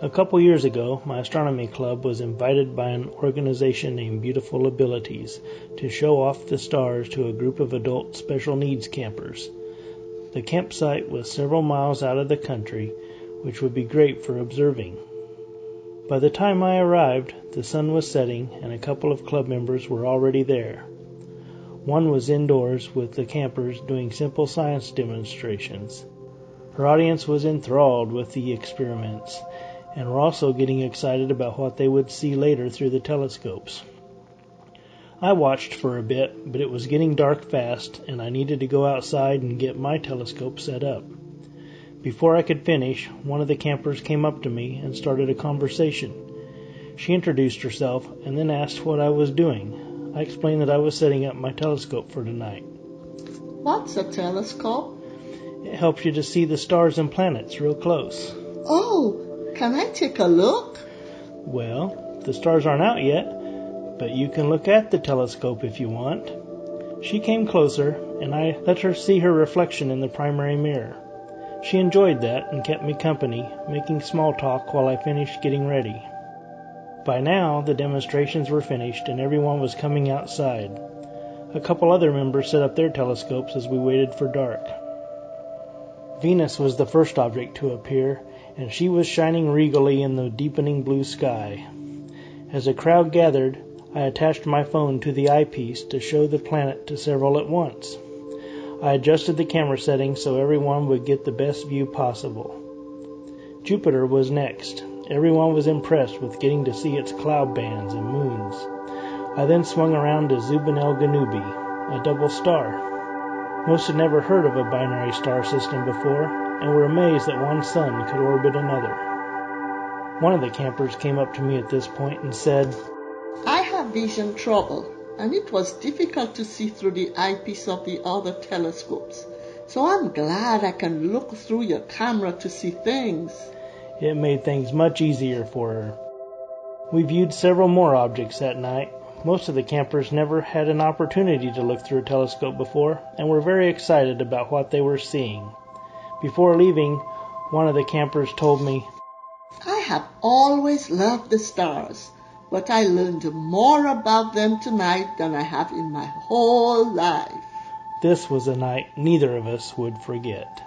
A couple years ago, my astronomy club was invited by an organization named Beautiful Abilities to show off the stars to a group of adult special needs campers. The campsite was several miles out of the country, which would be great for observing. By the time I arrived, the sun was setting and a couple of club members were already there. One was indoors with the campers doing simple science demonstrations. Her audience was enthralled with the experiments and were also getting excited about what they would see later through the telescopes. I watched for a bit, but it was getting dark fast and I needed to go outside and get my telescope set up. Before I could finish, one of the campers came up to me and started a conversation. She introduced herself and then asked what I was doing. I explained that I was setting up my telescope for tonight. What's a telescope? It helps you to see the stars and planets real close. Oh, can I take a look? Well, the stars aren't out yet, but you can look at the telescope if you want. She came closer, and I let her see her reflection in the primary mirror. She enjoyed that and kept me company, making small talk while I finished getting ready. By now, the demonstrations were finished and everyone was coming outside. A couple other members set up their telescopes as we waited for dark. Venus was the first object to appear, and she was shining regally in the deepening blue sky. As the crowd gathered, I attached my phone to the eyepiece to show the planet to several at once. I adjusted the camera settings so everyone would get the best view possible. Jupiter was next. Everyone was impressed with getting to see its cloud bands and moons. I then swung around to Zubin el-Ganubi, a double star. Most had never heard of a binary star system before, and were amazed that one sun could orbit another. One of the campers came up to me at this point and said, I have vision trouble, and it was difficult to see through the eyepiece of the other telescopes. So I'm glad I can look through your camera to see things. It made things much easier for her. We viewed several more objects that night. Most of the campers never had an opportunity to look through a telescope before and were very excited about what they were seeing. Before leaving, one of the campers told me, I have always loved the stars, but I learned more about them tonight than I have in my whole life. This was a night neither of us would forget.